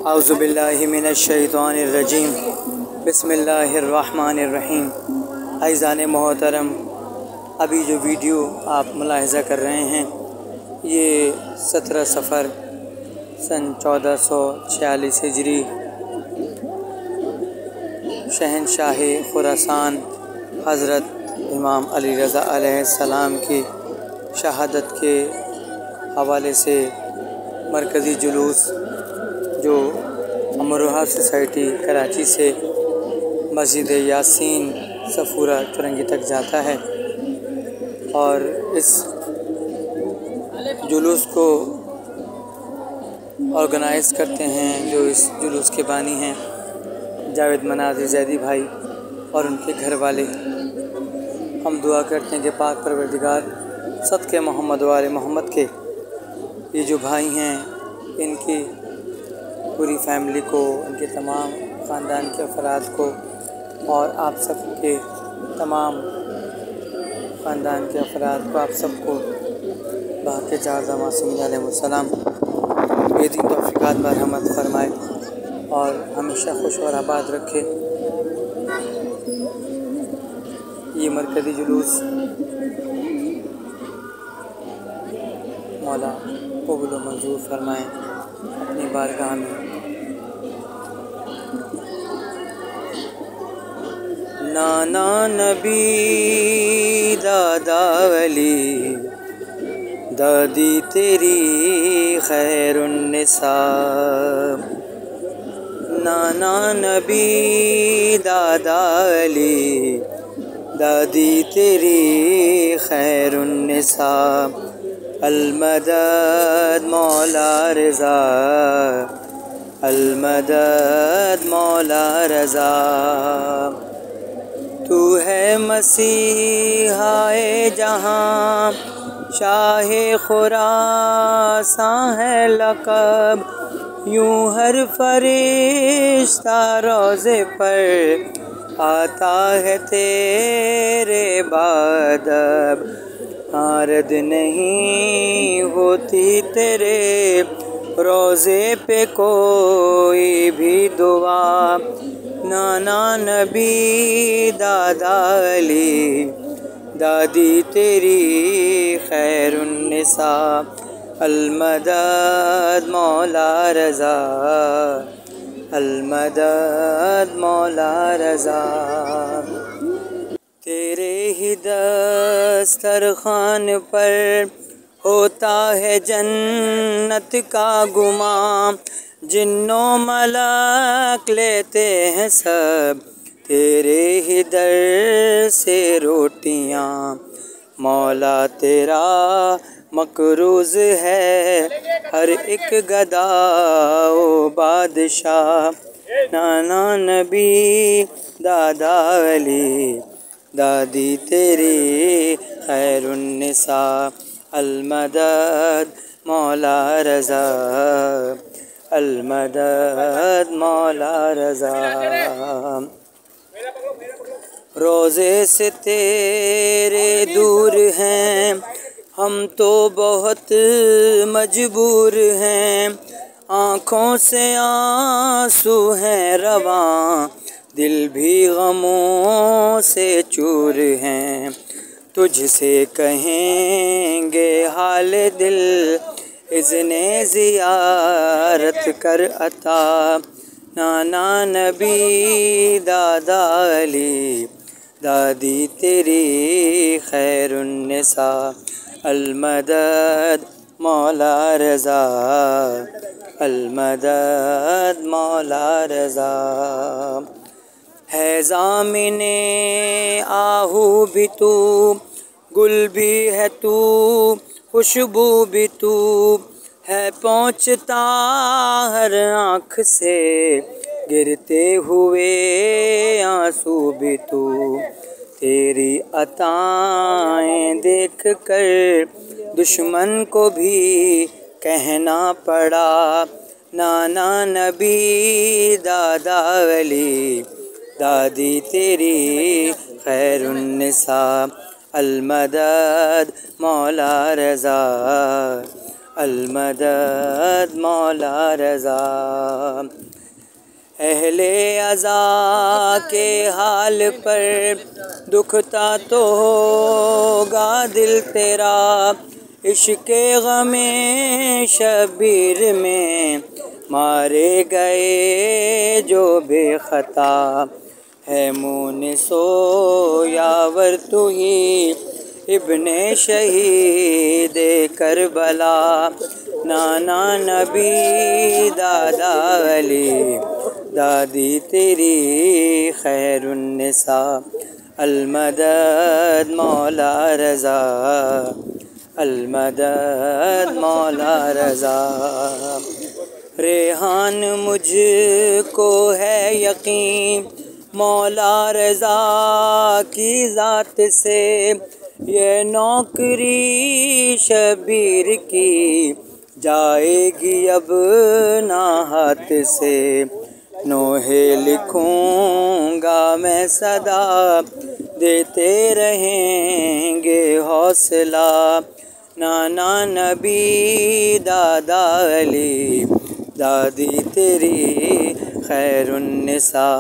औज़ुबिल्लाहि मिनश्शैतानिर्रजीम बिस्मिल्लाहिर्रहमानिर्रहीम। अज़ीज़ान मोहतरम, अभी जो वीडियो आप मुलाहिज़ा कर रहे हैं ये 17 सफ़र सन 1446 हिजरी शहनशाह खुरासान हज़रत इमाम अली रज़ा अलैहिस्सलाम की शहादत के हवाले से मरकज़ी जुलूस जो अमरोहा सोसाइटी कराची से मस्जिद यासीन सफूरा चुरंगी तक जाता है और इस जुलूस को ऑर्गेनाइज़ करते हैं जो इस जुलूस के बानी हैं जावेद मनाज़िर ज़ैदी भाई और उनके घर वाले। हम दुआ करते हैं कि पाक परवरदिगार सदक़े मोहम्मद वाले मोहम्मद के ये जो भाई हैं इनकी पूरी फैमिली को, उनके तमाम ख़ानदान के अफराद को और आप सब के तमाम ख़ानदान के अफराद को, आप सबको बाक़ी ज़ादा मासूमीन अलैहिस्सलाम ये दिन तौफ़ीक़ात बरहमत फ़रमाए और हमेशा खुश और आबाद रखे। ये मरकज़ी जुलूस मौला कबूल व मंजूर फरमाएँ अपनी बारगाह में। नाना नबी दादा वली दादी तेरी खैरुन्निसा। नाना नबी दादा वली दादी तेरी खैरुन्निसा। अल-मदद मौला रज़ा, अल-मदद मौला रज़ा। तू है मसीहाए जहाँ, शाहे खुरासां है लक़ब। यूँ हर फरिश्ता रोज़े पर आता है तेरे बादब। आरद नहीं होती तेरे रोज़े पे कोई भी दुआ। नाना नबी दादा अली दादी तेरी खैरुन्निसा। अल-मदद मौला रज़ा, अल-मदद मौला रज़ा। तेरे ही दस्तरख़्वान पर होता है जन्नत का गुमां। जिन्नो मलाक लेते हैं सब तेरे ही दर से रोटियां। मौला तेरा मकरूज़ है हर एक गदा ओ बादशाह। नाना नबी दादा अली दादी तेरी खैरुन्निसा। अल-मदद मौला रज़ा, अल-मदद मौला रज़ा। रोज़े से तेरे दूर हैं हम तो बहुत मजबूर हैं। आँखों से आंसू हैं रवां, दिल भी गमों से चूर हैं। तुझसे कहेंगे हाल दिल, इज़्ने ज़ियारत कर अता। नाना नबी दादा अली दादी तेरी खैरुन्निसा। अल-मदद मौला रज़ा, अल-मदद मौला रज़ा। है ज़ामिने आहू भी तू, गुल भी है तू, खुशबू भी तू। है पहुँचता हर आँख से गिरते हुए आंसू भी तू। तेरी अताएं देख कर दुश्मन को भी कहना पड़ा। नाना नबी दादा अली दादी तेरी खैरुन्निसा। अल-मदद मौला रज़ा, अलमदद मौला रज़ा। अहले अज़ा के हाल पर दुखता तो होगा दिल तेरा, इश्क़े ग़मे शबीर में मारे गए जो बेख़ता। है मुनिसो यावर तू ही इब्ने शहीद करबला, नाना नबी दादा अली दादी तेरी खैरुन्निसा। अलमदद मौला रज़ा, अलमदद मौला रज़ा। रेहान मुझको है यकीन मौला रज़ा की ज़ात से, ये नौकरी शबीर की जाएगी अब ना हाथ से। नोहे लिखूंगा मैं सदा देते रहेंगे हौसला, नाना नबी दादा अली दादी तेरी खैरुन्निसा।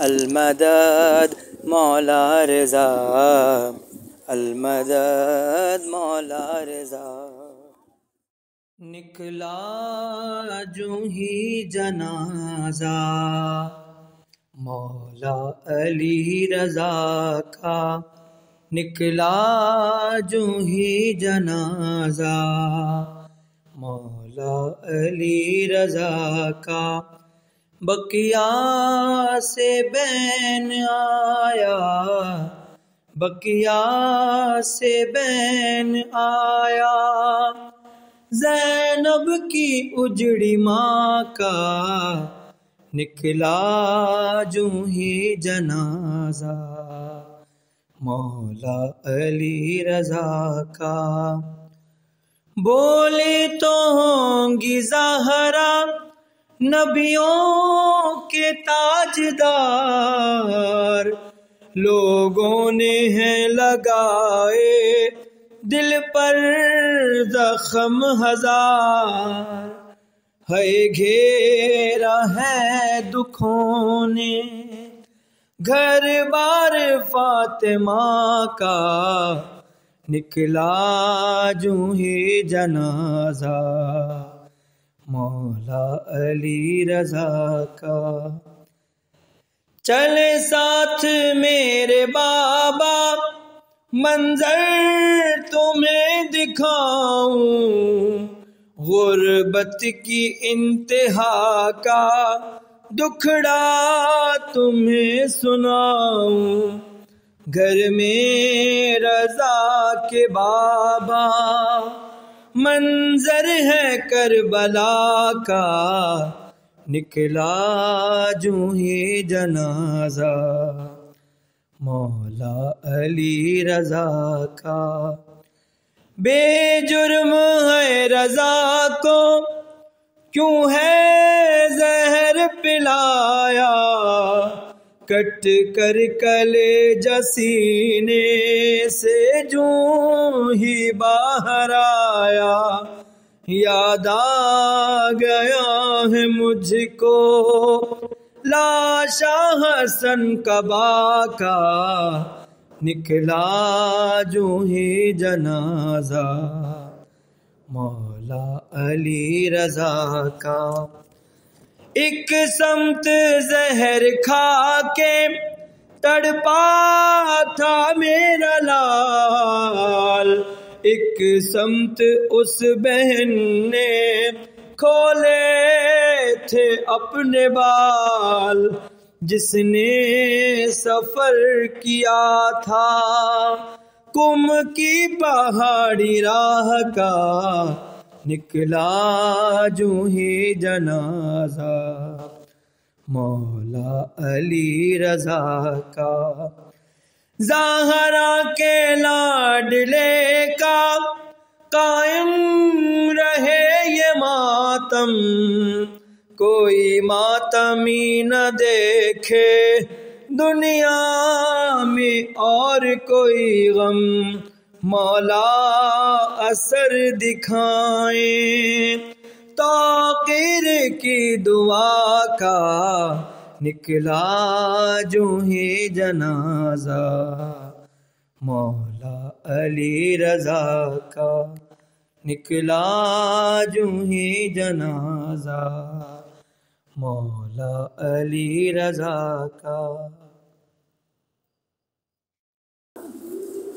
अलमदद मौला रज़ा, अलमदद मौला रज़ा। निकला जो ही जनाजा मौला अली रज़ा का, निकला जो ही जनाजा मौला अली रज़ा का। बकिया से बैन आया, बकिया से बैन आया, ज़ैनब की उजड़ी माँ का, निकला जो ही जनाजा मौला अली रज़ा का। बोले तो होंगी ज़हरा नबियों के ताजदार, लोगों ने हैं लगाए दिल पर ज़ख्म हजार। है घेरा है दुखों ने घर बार फातिमा का, निकला जो ही जनाजा मौला अली रज़ा का। चले साथ मेरे बाबा मंजर तुम्हें दिखाऊं, गुर्बत की इंतहा का दुखड़ा तुम्हें सुनाऊं। घर में रज़ा के बाबा मंजर है करबला का, निकला जो ही जनाजा मौला अली रज़ा का। बेजुर्म है रज़ा को क्यों है जहर पिलाया, कट कर कलेजा सीने से जो ही बाहर आया। याद आ गया है मुझको लाशा हसन का बाका, निकला जो ही जनाजा मौला अली रज़ा का। एक समत जहर खा के तड़पा था मेरा लाल, एक समत उस बहन ने खोले थे अपने बाल, जिसने सफर किया था कुम की पहाड़ी राह का, निकला जो ही जनाजा मौला अली रज़ा का। ज़हरा के लाडले का कायम रहे ये मातम, कोई मातमी न देखे दुनिया में और कोई गम, मौला असर दिखाए, ताक़िर की दुआ का निकला जो है जनाजा, मौला अली रज़ा का निकला जो है जनाजा, मौला अली रज़ा का।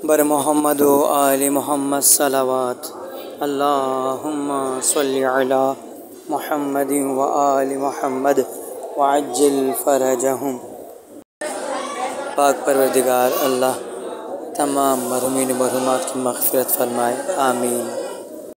बर मोहम्मद व आले मोहम्मद सलावत। अल्लाहुम्मा सल्लि अला मुहम्मदिन व आले मोहम्मद वअज्जिल फरजहुम। पाक परवरदिगार अल्लाह तमाम मरहूमीन मरहूमात की मग़फ़िरत फ़रमाए, आमीन।